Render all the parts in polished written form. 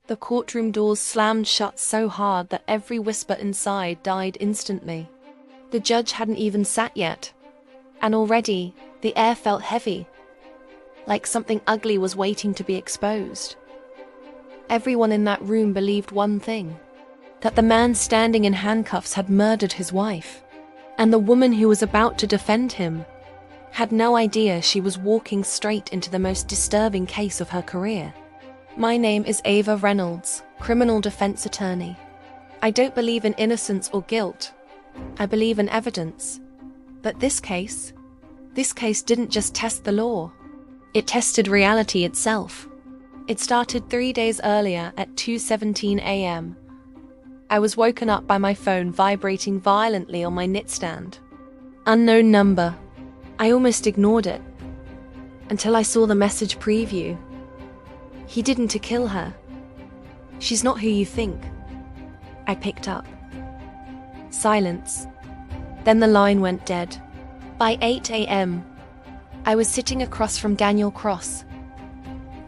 The courtroom doors slammed shut so hard that every whisper inside died instantly. The judge hadn't even sat yet, and already the air felt heavy, like something ugly was waiting to be exposed. Everyone in that room believed one thing, that the man standing in handcuffs had murdered his wife, and the woman who was about to defend him had no idea she was walking straight into the most disturbing case of her career. My name is Ava Reynolds, criminal defense attorney. I don't believe in innocence or guilt. I believe in evidence. But this case didn't just test the law. It tested reality itself. It started 3 days earlier at 2:17 a.m. I was woken up by my phone vibrating violently on my nightstand. Unknown number. I almost ignored it, until I saw the message preview. He didn't to kill her. She's not who you think. I picked up. Silence. Then the line went dead. By 8 a.m., I was sitting across from Daniel Cross,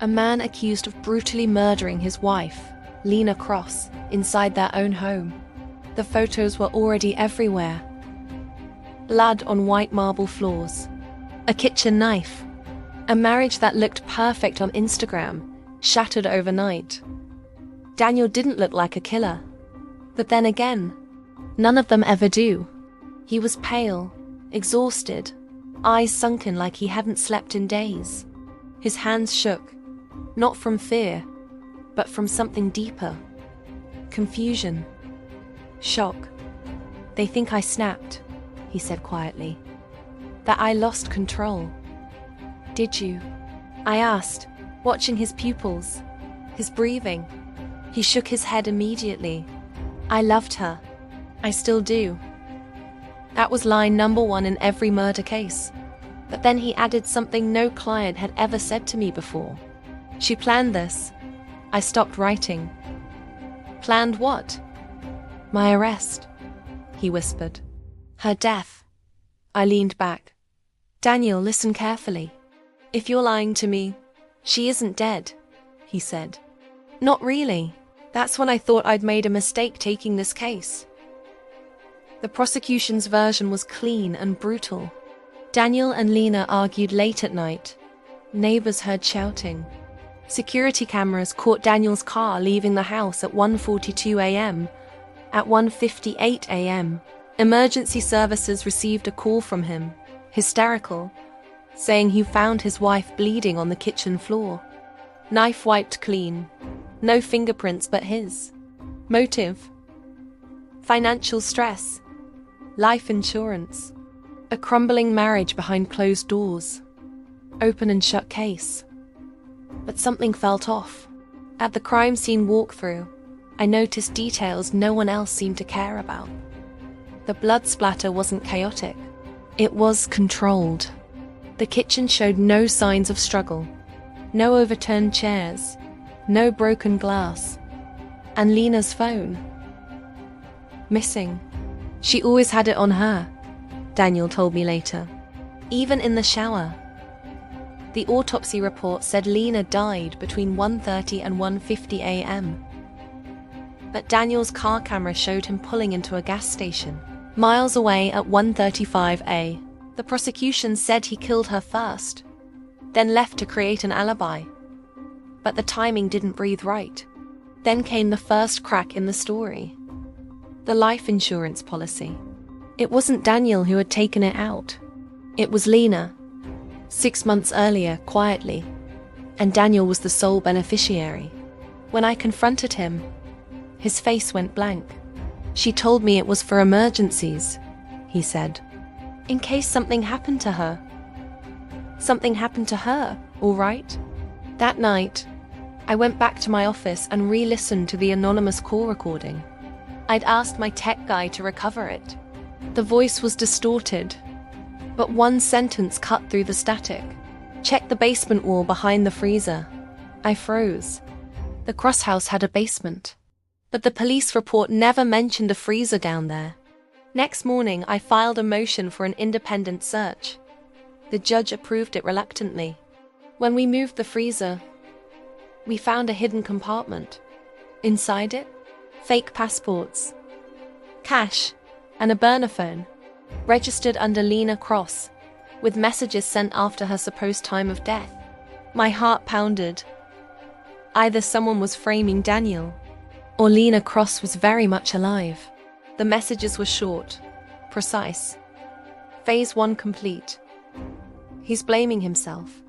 a man accused of brutally murdering his wife, Lena Cross, inside their own home. The photos were already everywhere. Blood on white marble floors. A kitchen knife. A marriage that looked perfect on Instagram, shattered overnight. Daniel didn't look like a killer. But then again, none of them ever do. He was pale, exhausted, eyes sunken like he hadn't slept in days. His hands shook, not from fear, but from something deeper. Confusion. Shock. They think I snapped, he said quietly. That I lost control. Did you? I asked, watching his pupils, his breathing. He shook his head immediately. I loved her. I still do. That was line number 1 in every murder case. But then he added something no client had ever said to me before. She planned this. I stopped writing. Planned what? My arrest, he whispered. Her death. I leaned back. Daniel, listen carefully. If you're lying to me, she isn't dead, he said. Not really. That's when I thought I'd made a mistake taking this case. The prosecution's version was clean and brutal. Daniel and Lena argued late at night. Neighbors heard shouting. Security cameras caught Daniel's car leaving the house at 1:42 a.m. At 1:58 a.m., emergency services received a call from him, hysterical, saying he found his wife bleeding on the kitchen floor. Knife wiped clean. No fingerprints but his. Motive? Financial stress. Life insurance. A crumbling marriage behind closed doors. Open and shut case. But something felt off. At the crime scene walkthrough, I noticed details no one else seemed to care about. The blood splatter wasn't chaotic. It was controlled. The kitchen showed no signs of struggle. No overturned chairs. No broken glass. And Lena's phone. Missing. She always had it on her, Daniel told me later. Even in the shower. The autopsy report said Lena died between 1:30 and 1:50 a.m. But Daniel's car camera showed him pulling into a gas station, miles away at 1:35 a.m. The prosecution said he killed her first, then left to create an alibi. But the timing didn't breathe right. Then came the first crack in the story. The life insurance policy. It wasn't Daniel who had taken it out. It was Lena. 6 months earlier, quietly. And Daniel was the sole beneficiary. When I confronted him, his face went blank. She told me it was for emergencies, he said. In case something happened to her. Something happened to her, all right? That night, I went back to my office and re-listened to the anonymous call recording. I'd asked my tech guy to recover it. The voice was distorted, but one sentence cut through the static. Check the basement wall behind the freezer. I froze. The Cross house had a basement, but the police report never mentioned a freezer down there. Next morning, I filed a motion for an independent search. The judge approved it reluctantly. When we moved the freezer, we found a hidden compartment. Inside it, fake passports, cash, and a burner phone, registered under Lena Cross, with messages sent after her supposed time of death. My heart pounded. Either someone was framing Daniel, or Lena Cross was very much alive. The messages were short, precise. Phase 1 complete. He's blaming himself.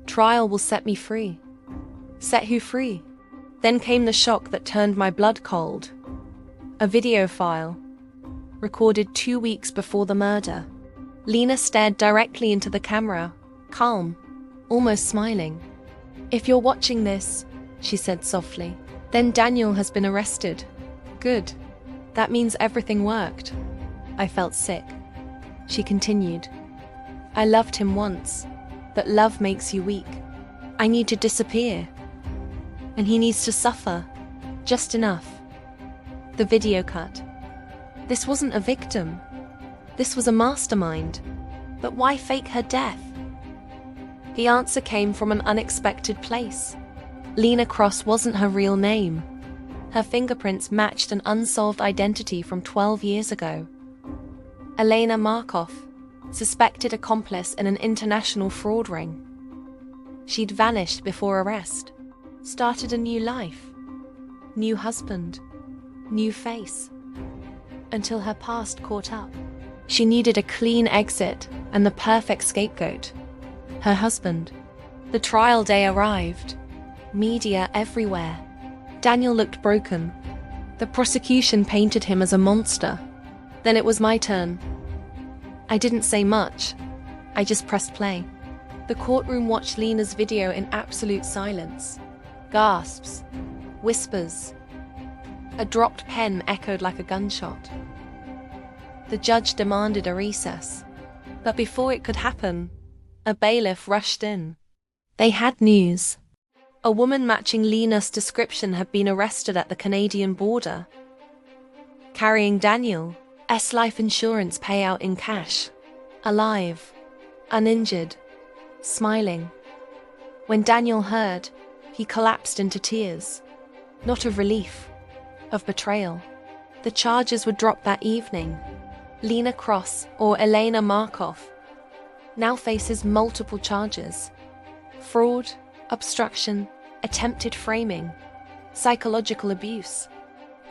Trial will set me free. Set who free? Then came the shock that turned my blood cold. A video file, recorded 2 weeks before the murder. Lena stared directly into the camera, calm, almost smiling. "If you're watching this," she said softly, "then Daniel has been arrested. Good. That means everything worked." I felt sick. She continued, "I loved him once, but love makes you weak. I need to disappear. And he needs to suffer, just enough." The video cut. This wasn't a victim. This was a mastermind. But why fake her death? The answer came from an unexpected place. Lena Cross wasn't her real name. Her fingerprints matched an unsolved identity from 12 years ago. Elena Markov, suspected accomplice in an international fraud ring. She'd vanished before arrest, started a new life, new husband, new face, until her past caught up. She needed a clean exit and the perfect scapegoat. Her husband. The trial day arrived. Media everywhere. Daniel looked broken. The prosecution painted him as a monster. Then it was my turn. I didn't say much. I just pressed play. The courtroom watched Lena's video in absolute silence. Gasps. Whispers. A dropped pen echoed like a gunshot. The judge demanded a recess. But before it could happen, a bailiff rushed in. They had news. A woman matching Lena's description had been arrested at the Canadian border, carrying Daniel's life insurance payout in cash. Alive, uninjured, smiling. When Daniel heard, he collapsed into tears. Not of relief, of betrayal. The charges were dropped that evening. Lena Cross, or Elena Markov, now faces multiple charges: fraud, obstruction, attempted framing, psychological abuse.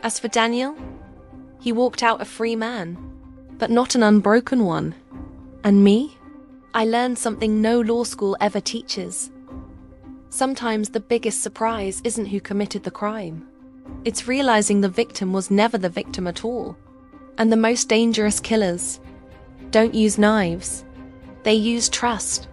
As for Daniel, he walked out a free man, but not an unbroken one. And me? I learned something no law school ever teaches. Sometimes the biggest surprise isn't who committed the crime. It's realizing the victim was never the victim at all. And the most dangerous killers don't use knives. They use trust,